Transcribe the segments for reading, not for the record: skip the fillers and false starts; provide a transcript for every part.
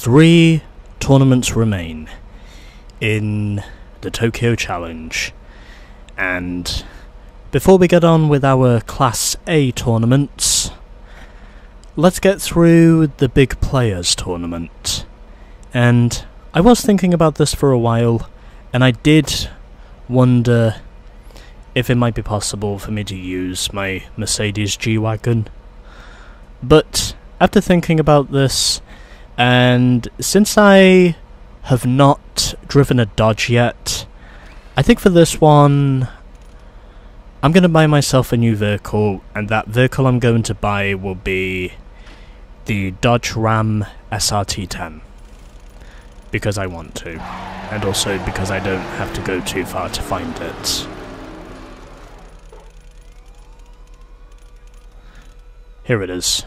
3 tournaments remain in the Tokyo Challenge, and before we get on with our Class A tournaments, let's get through the big Playas tournament. And I was thinking about this for a while, and I did wonder if it might be possible for me to use my Mercedes G-Wagon. But after thinking about this, and since I have not driven a Dodge yet, I think for this one I'm going to buy myself a new vehicle, and that vehicle I'm going to buy will be the Dodge Ram SRT10. Because I want to, and also because I don't have to go too far to find it. Here it is.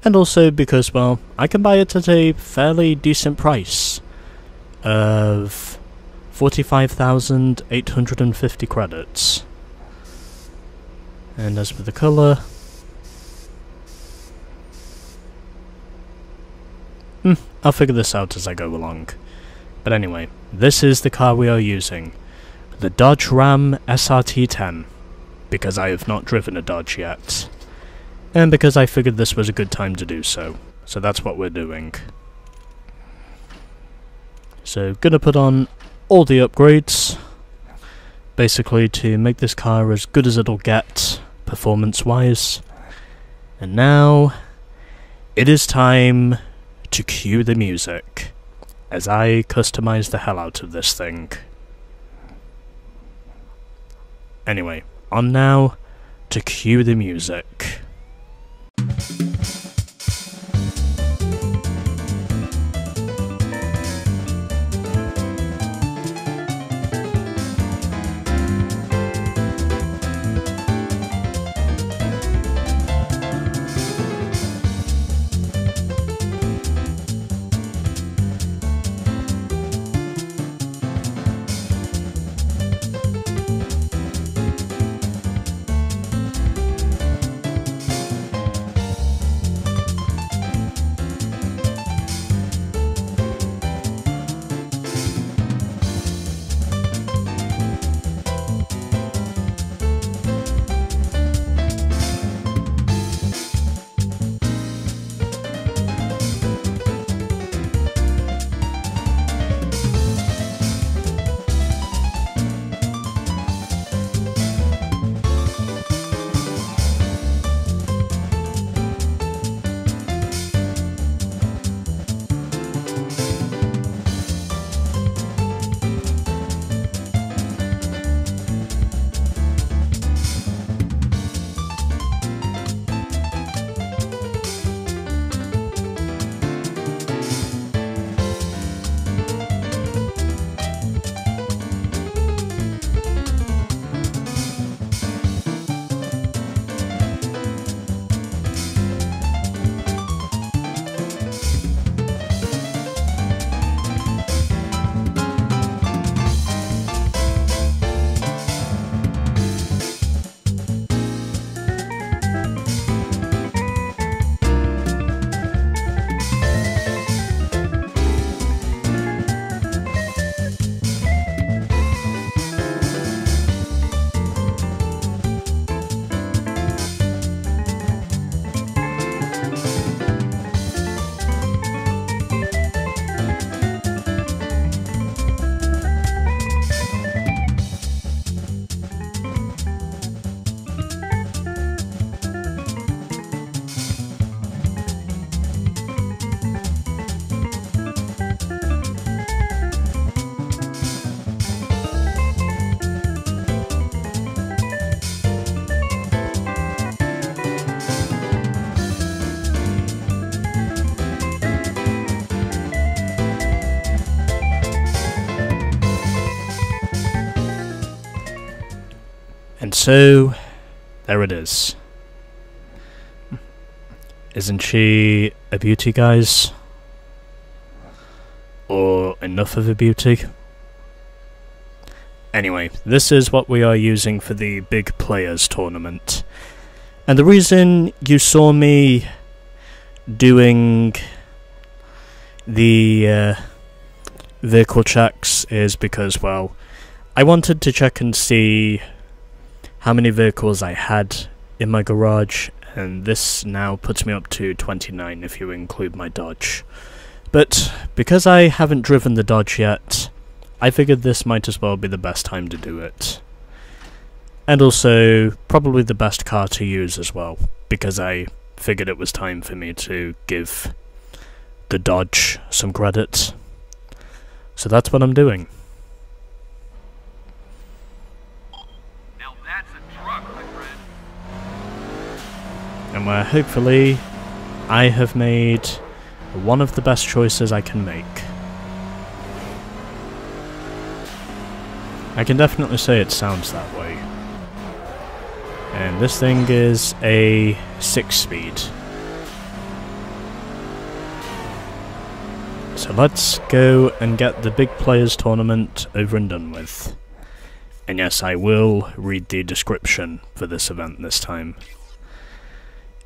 And also because, well, I can buy it at a fairly decent price of 45,850 credits. And as for the colour, I'll figure this out as I go along. But anyway, this is the car we are using. The Dodge Ram SRT10. Because I have not driven a Dodge yet. And because I figured this was a good time to do so. So that's what we're doing. So, gonna put on all the upgrades. Basically to make this car as good as it'll get, performance-wise. And now, it is time to cue the music, as I customize the hell out of this thing. Anyway, on now to cue the music. And so, there it is. Isn't she a beauty, guys? Or enough of a beauty? Anyway, this is what we are using for the big Playas tournament. And the reason you saw me doing the vehicle checks is because, well, I wanted to check and see how many vehicles I had in my garage, and this now puts me up to 29 if you include my Dodge. But because I haven't driven the Dodge yet, I figured this might as well be the best time to do it. And also, probably the best car to use as well, because I figured it was time for me to give the Dodge some credit. So that's what I'm doing. Now that's a truck, my friend. And where hopefully I have made one of the best choices I can make. I can definitely say it sounds that way. And this thing is a 6-speed. So let's go and get the big Playas tournament over and done with. And yes, I will read the description for this event this time.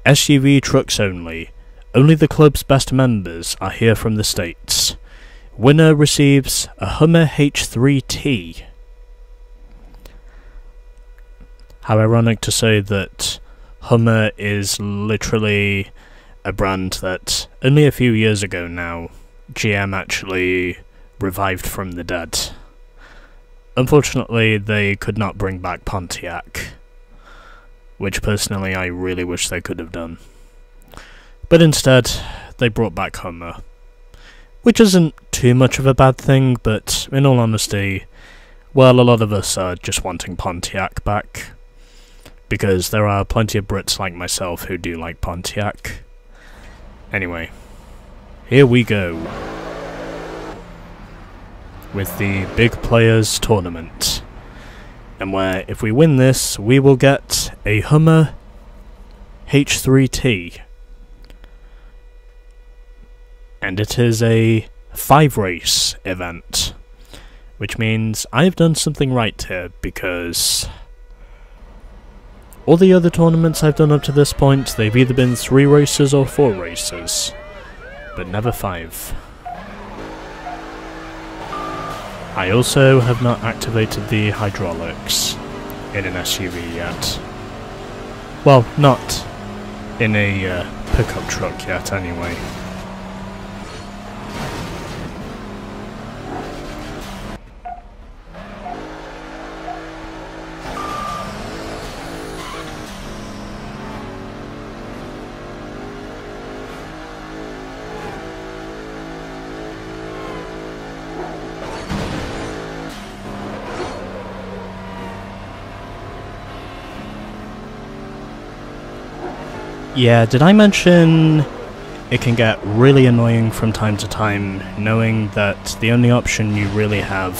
SUV trucks only. Only the club's best members are here from the States. Winner receives a Hummer H3T. How ironic to say that Hummer is literally a brand that only a few years ago now GM actually revived from the dead. Unfortunately, they could not bring back Pontiac, which personally I really wish they could have done. But instead, they brought back Hummer, which isn't too much of a bad thing, but in all honesty, well, a lot of us are just wanting Pontiac back, because there are plenty of Brits like myself who do like Pontiac. Anyway, here we go with the big Playas tournament, and where if we win this we will get a Hummer H3T, and it is a 5-race event, which means I have done something right here, because all the other tournaments I've done up to this point, they've either been 3 races or 4 races, but never 5. I also have not activated the hydraulics in an SUV yet. Well, not in a pickup truck yet anyway. Yeah, did I mention it can get really annoying from time to time, knowing that the only option you really have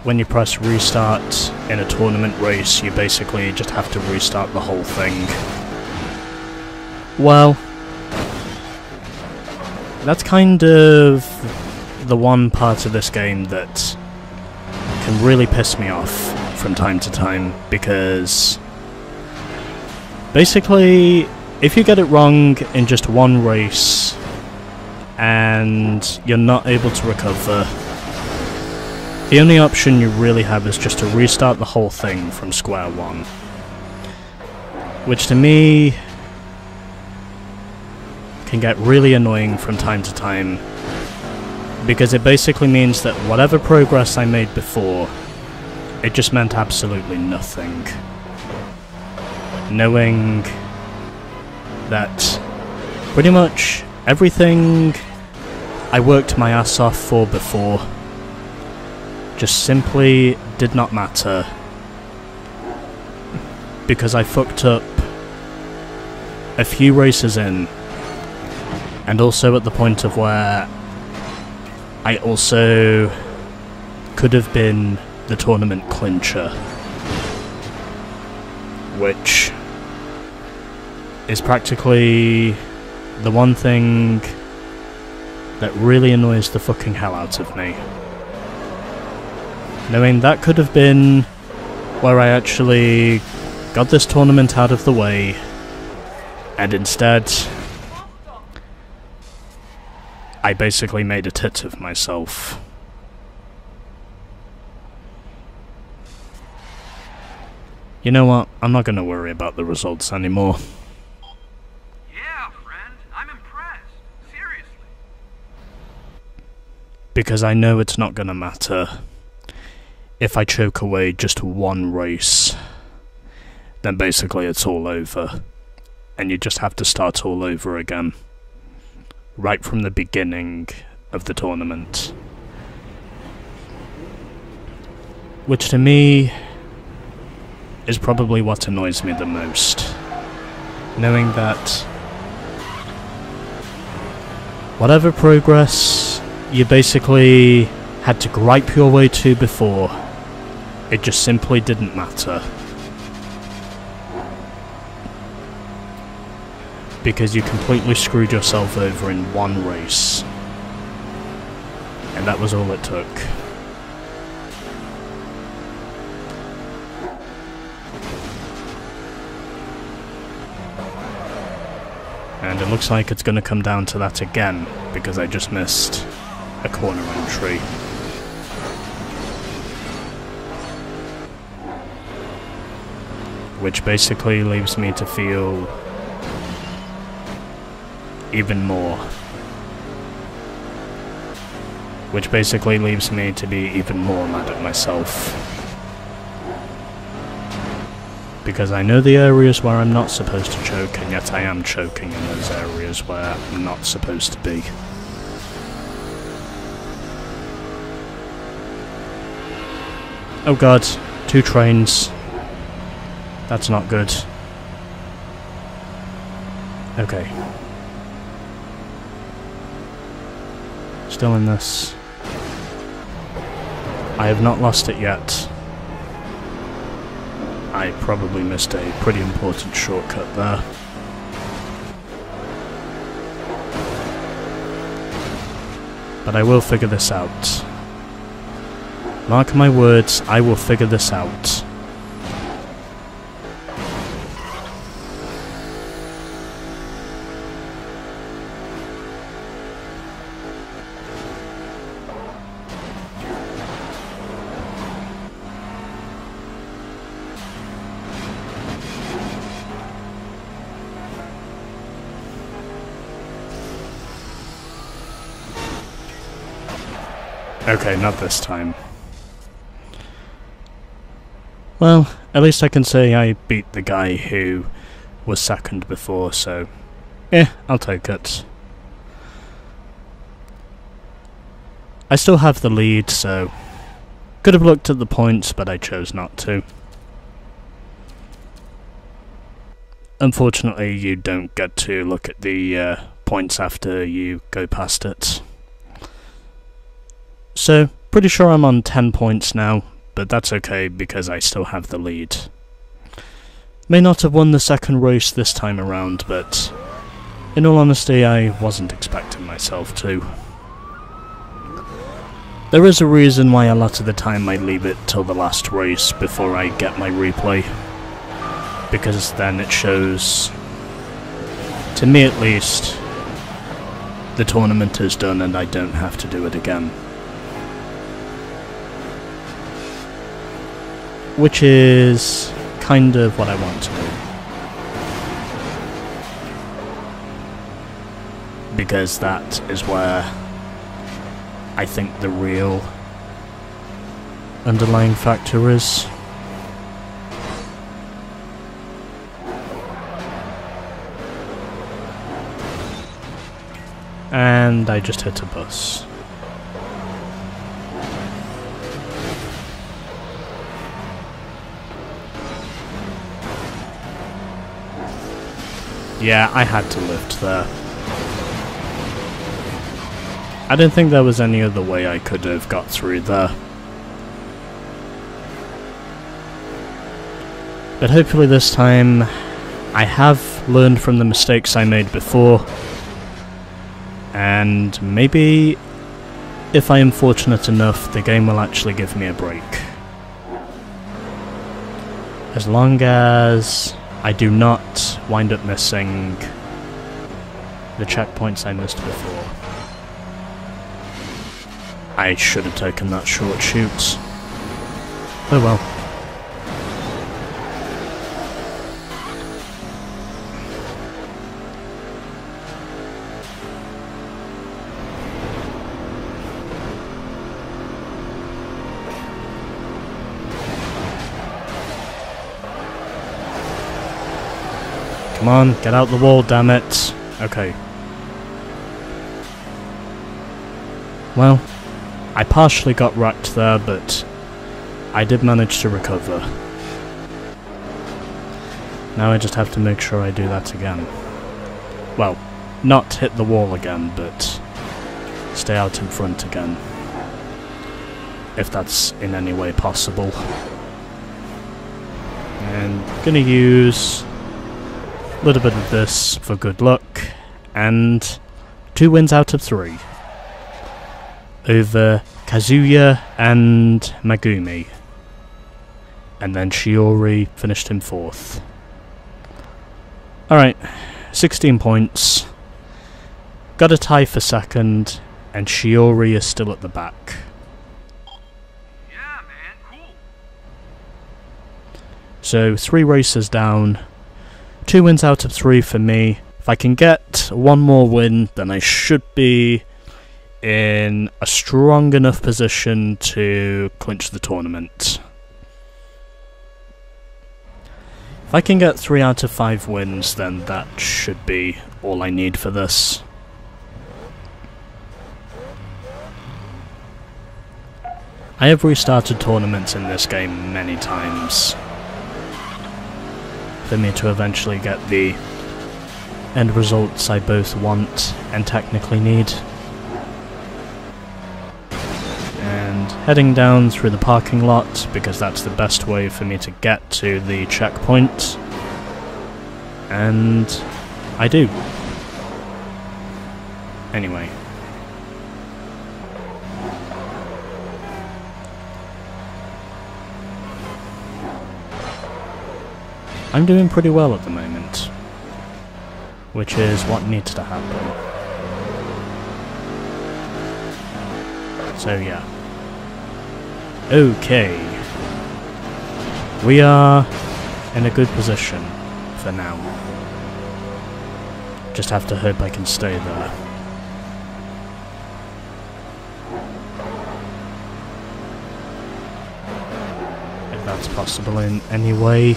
when you press restart in a tournament race, you basically just have to restart the whole thing. Well, that's kind of the one part of this game that can really piss me off from time to time, because basically, if you get it wrong in just one race and you're not able to recover, the only option you really have is just to restart the whole thing from square one. Which to me can get really annoying from time to time, because it basically means that whatever progress I made before, it just meant absolutely nothing. Knowing that pretty much everything I worked my ass off for before just simply did not matter, because I fucked up a few races in, and also at the point of where I also could have been the tournament clincher, which is practically the one thing that really annoys the fucking hell out of me. Knowing that could have been where I actually got this tournament out of the way, and instead I basically made a tit of myself. You know what? I'm not gonna worry about the results anymore. Yeah, friend. I'm impressed. Seriously. Because I know it's not gonna matter. If I choke away just one race, then basically it's all over. And you just have to start all over again. Right from the beginning of the tournament. Which to me is probably what annoys me the most. Knowing that whatever progress you basically had to gripe your way to before, it just simply didn't matter. Because you completely screwed yourself over in one race. And that was all it took. And it looks like it's going to come down to that again, because I just missed a corner entry. Which basically leaves me to feel even more. Which basically leaves me to be even more mad at myself. Because I know the areas where I'm not supposed to choke, and yet I am choking in those areas where I'm not supposed to be. Oh god, 2 trains. That's not good. Okay. Still in this. I have not lost it yet. I probably missed a pretty important shortcut there. But I will figure this out. Mark my words, I will figure this out. Okay, not this time. Well, at least I can say I beat the guy who was second before, so I'll take it. I still have the lead, so could have looked at the points, but I chose not to. Unfortunately, you don't get to look at the points after you go past it. So, pretty sure I'm on 10 points now, but that's okay because I still have the lead. May not have won the second race this time around, but in all honesty, I wasn't expecting myself to. There is a reason why a lot of the time I leave it till the last race before I get my replay, because then it shows, to me at least, the tournament is done and I don't have to do it again. Which is kind of what I want to do. Because that is where I think the real underlying factor is. And I just hit a bus. Yeah, I had to lift there. I didn't think there was any other way I could have got through there. But hopefully this time I have learned from the mistakes I made before, and maybe if I am fortunate enough, the game will actually give me a break. As long as I do not wind up missing the checkpoints I missed before. I should have taken that short shoot. Oh well. Come on, get out the wall, damn it. Okay. Well, I partially got wrecked there, but I did manage to recover. Now I just have to make sure I do that again. Well, not hit the wall again, but stay out in front again. If that's in any way possible. And gonna use a little bit of this for good luck, and 2 wins out of 3. Over Kazuya and Megumi. And then Shiori finished in 4th. Alright, 16 points. Got a tie for 2nd, and Shiori is still at the back. Yeah, man, cool. So 3 races down, 2 wins out of 3 for me. If I can get 1 more win, then I should be in a strong enough position to clinch the tournament. If I can get 3 out of 5 wins, then that should be all I need for this. I have restarted tournaments in this game many times for me to eventually get the end results I both want and technically need. And heading down through the parking lot, because that's the best way for me to get to the checkpoint. And I do. Anyway. I'm doing pretty well at the moment, which is what needs to happen. So yeah. Okay. We are in a good position for now. Just have to hope I can stay there. If that's possible in any way.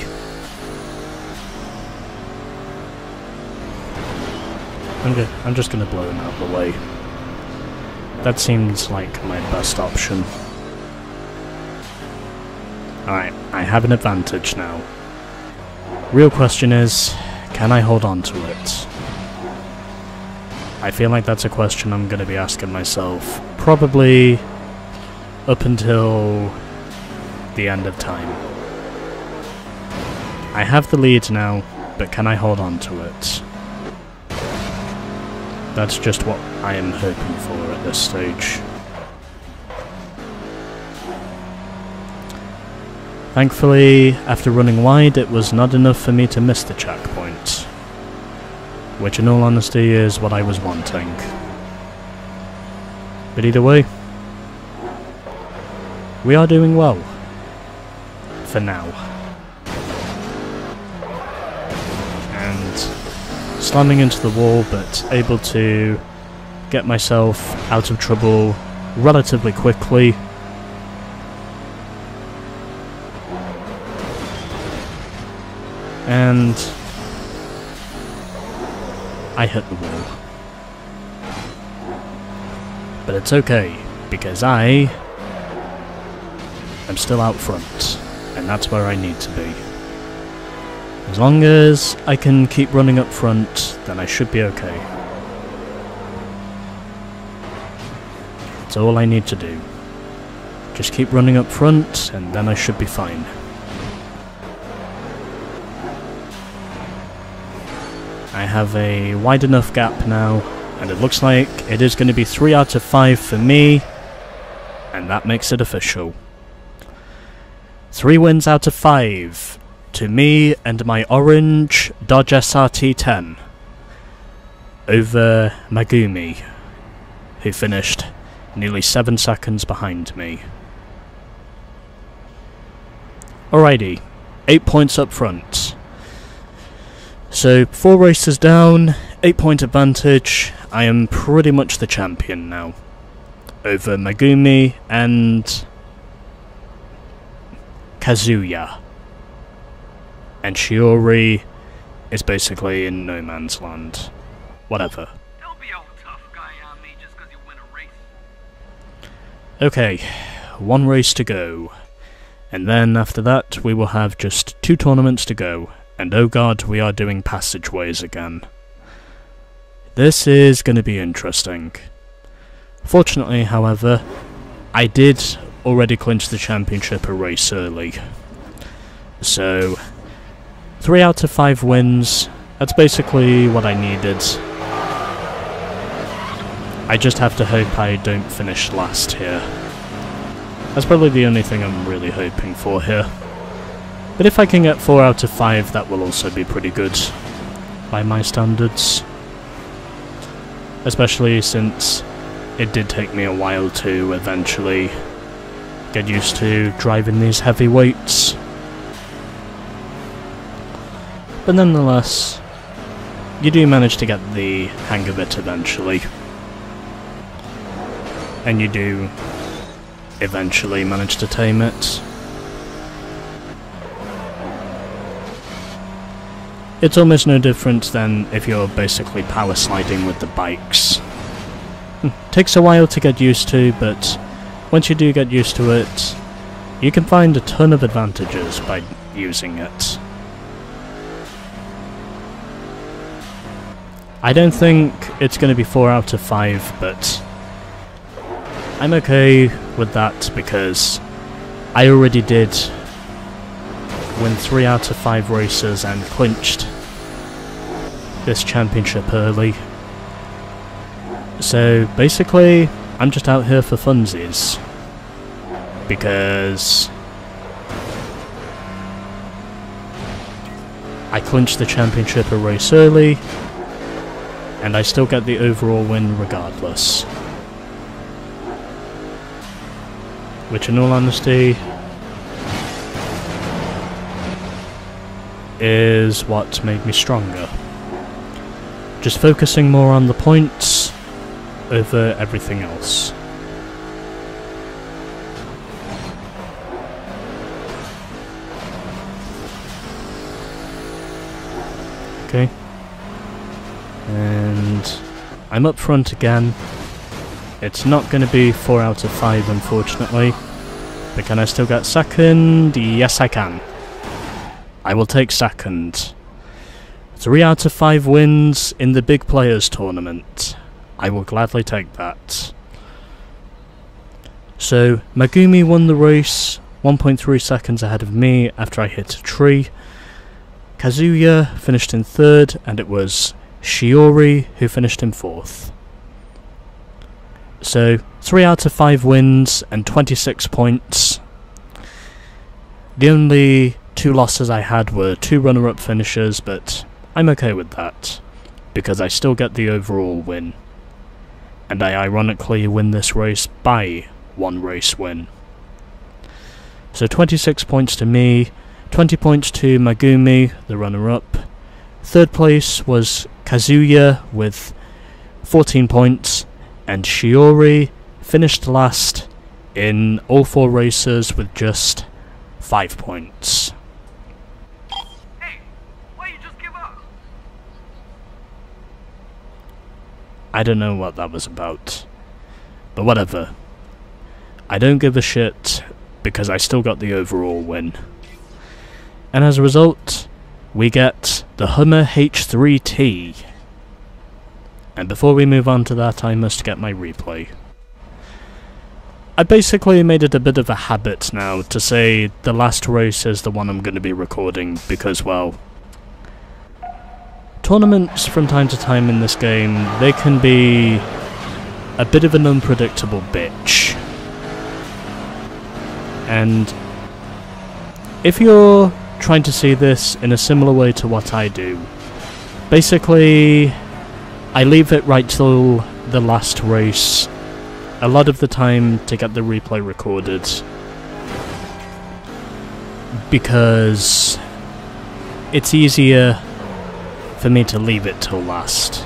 I'm just gonna blow him out of the way. That seems like my best option. Alright, I have an advantage now. Real question is, can I hold on to it? I feel like that's a question I'm gonna be asking myself, probably up until the end of time. I have the lead now, but can I hold on to it? That's just what I am hoping for at this stage. Thankfully, after running wide, it was not enough for me to miss the checkpoint, which in all honesty is what I was wanting. But either way, we are doing well. For now. And slamming into the wall, but able to get myself out of trouble relatively quickly. And I hit the wall. But it's okay, because I am still out front, and that's where I need to be. As long as I can keep running up front, then I should be okay. That's all I need to do. Just keep running up front, and then I should be fine. I have a wide enough gap now, and it looks like it is going to be 3 out of 5 for me, and that makes it official. 3 wins out of 5. To me and my orange Dodge SRT10 over Megumi, who finished nearly 7 seconds behind me. Alrighty, 8 points up front. So 4 races down, 8-point advantage. I am pretty much the champion now over Megumi and Kazuya. And Shiori is basically in no man's land. Whatever. Don't be all tough guy on me just 'cause you win a race. Okay, 1 race to go. And then after that we will have just 2 tournaments to go. And oh god, we are doing passageways again. This is going to be interesting. Fortunately, however, I did already clinch the championship a race early. So, 3 out of 5 wins, that's basically what I needed. I just have to hope I don't finish last here. That's probably the only thing I'm really hoping for here. But if I can get 4 out of 5, that will also be pretty good, by my standards. Especially since it did take me a while to eventually get used to driving these heavy weights. But nonetheless, you do manage to get the hang of it eventually. And you do eventually manage to tame it. It's almost no different than if you're basically power sliding with the bikes. Takes a while to get used to, but once you do get used to it, you can find a ton of advantages by using it. I don't think it's going to be 4 out of 5, but I'm okay with that because I already did win 3 out of 5 races and clinched this championship early. So basically, I'm just out here for funsies. Because I clinched the championship a race early, and I still get the overall win regardless. Which in all honesty is what made me stronger. Just focusing more on the points over everything else. Okay. And I'm up front again. It's not going to be 4 out of 5 unfortunately. But can I still get second? Yes I can. I will take second. 3 out of 5 wins in the big Playas tournament. I will gladly take that. So, Megumi won the race, 1.3 seconds ahead of me after I hit a tree. Kazuya finished in 3rd, and it was Shiori who finished in 4th. So, 3 out of 5 wins and 26 points. The only 2 losses I had were 2 runner-up finishes, but I'm okay with that, because I still get the overall win. And I ironically win this race by 1 race win. So 26 points to me, 20 points to Megumi, the runner-up. 3rd place was Kazuya with 14 points, and Shiori finished last in all 4 races with just 5 points. Hey, why you just give up? I don't know what that was about, but whatever. I don't give a shit because I still got the overall win. And as a result, we get the Hummer H3T. And before we move on to that, I must get my replay. I basically made it a bit of a habit now to say the last race is the one I'm going to be recording because, well, tournaments from time to time in this game, they can be a bit of an unpredictable bitch. And if you're trying to see this in a similar way to what I do, basically I leave it right till the last race a lot of the time to get the replay recorded, because it's easier for me to leave it till last.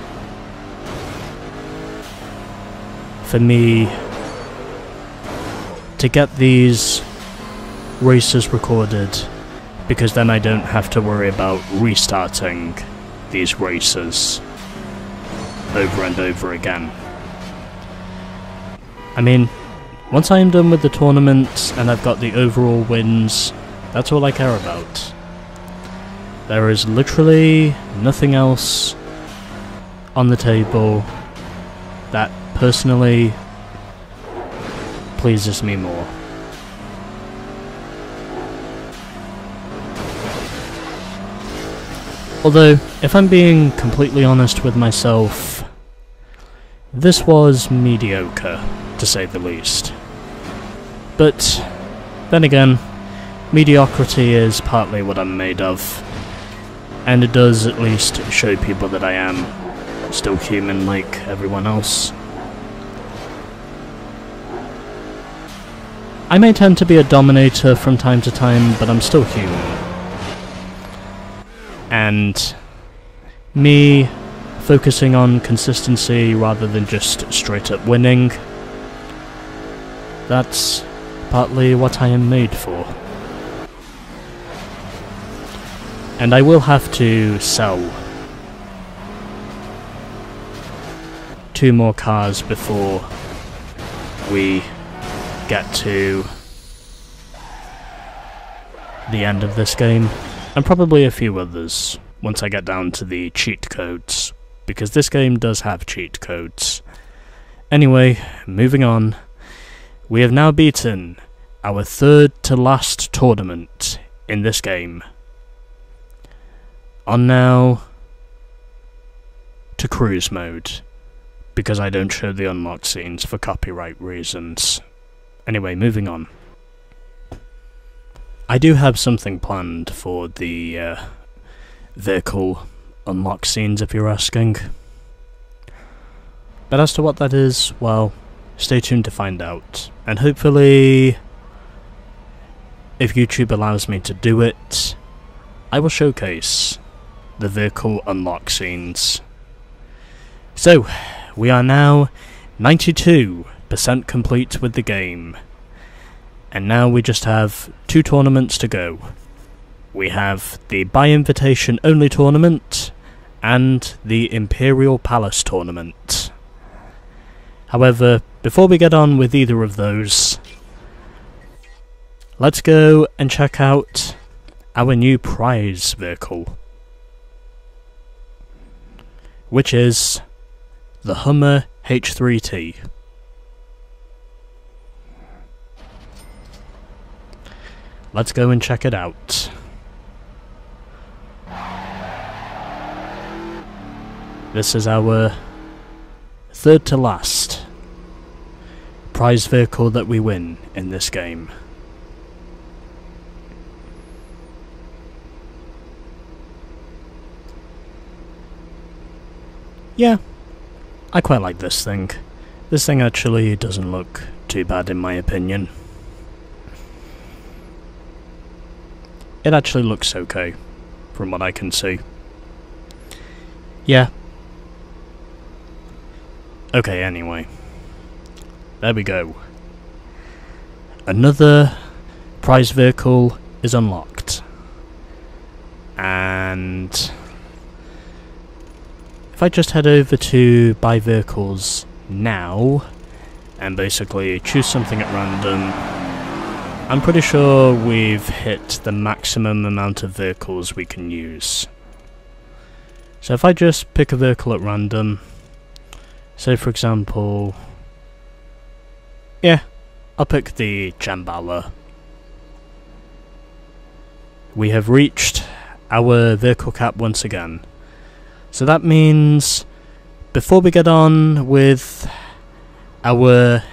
For me to get these races recorded, because then I don't have to worry about restarting these races over and over again. I mean, once I am done with the tournament and I've got the overall wins, that's all I care about. There is literally nothing else on the table that personally pleases me more. Although, if I'm being completely honest with myself, this was mediocre, to say the least. But, then again, mediocrity is partly what I'm made of, and it does at least show people that I am still human like everyone else. I may tend to be a dominator from time to time, but I'm still human. And me focusing on consistency rather than just straight up winning, that's partly what I am made for. And I will have to sell 2 more cars before we get to the end of this game, and probably a few others once I get down to the cheat codes, because this game does have cheat codes. Anyway, moving on, we have now beaten our 3rd to last tournament in this game. On now to cruise mode, because I don't show the unlocked scenes for copyright reasons. Anyway, moving on. I do have something planned for the vehicle unlock scenes, if you're asking. But as to what that is, well, stay tuned to find out. And hopefully, if YouTube allows me to do it, I will showcase the vehicle unlock scenes. So, we are now 92% complete with the game. And now we just have 2 tournaments to go. We have the by invitation only tournament and the Imperial Palace tournament. However, before we get on with either of those, let's go and check out our new prize vehicle, which is the Hummer H3T. Let's go and check it out. This is our 3rd to last prize vehicle that we win in this game. Yeah, I quite like this thing. This thing actually doesn't look too bad in my opinion. It actually looks okay, from what I can see. Yeah. Okay, anyway. There we go. Another prize vehicle is unlocked. And if I just head over to buy vehicles now, and basically choose something at random, I'm pretty sure we've hit the maximum amount of vehicles we can use. So if I just pick a vehicle at random, say for example, yeah, I'll pick the Jambala. We have reached our vehicle cap once again. So that means, before we get on with our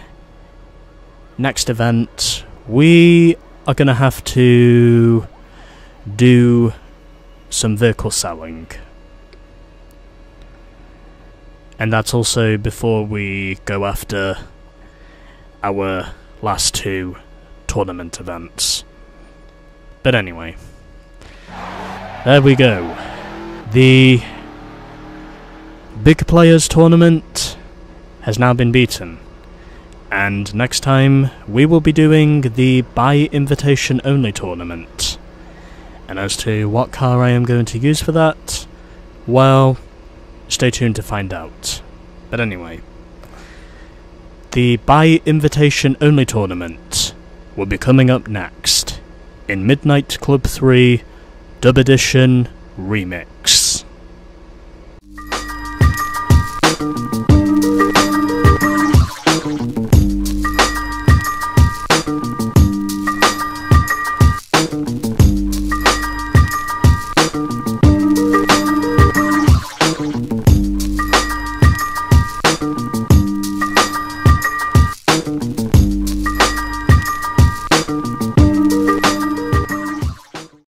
next event, we are going to have to do some vehicle selling. And that's also before we go after our last two tournament events. But anyway, there we go. The Big Playas tournament has now been beaten, and next time we will be doing the by invitation only tournament. And as to what car I am going to use for that, well, stay tuned to find out. But anyway, the by invitation only tournament will be coming up next in Midnight Club 3 Dub Edition REMIX.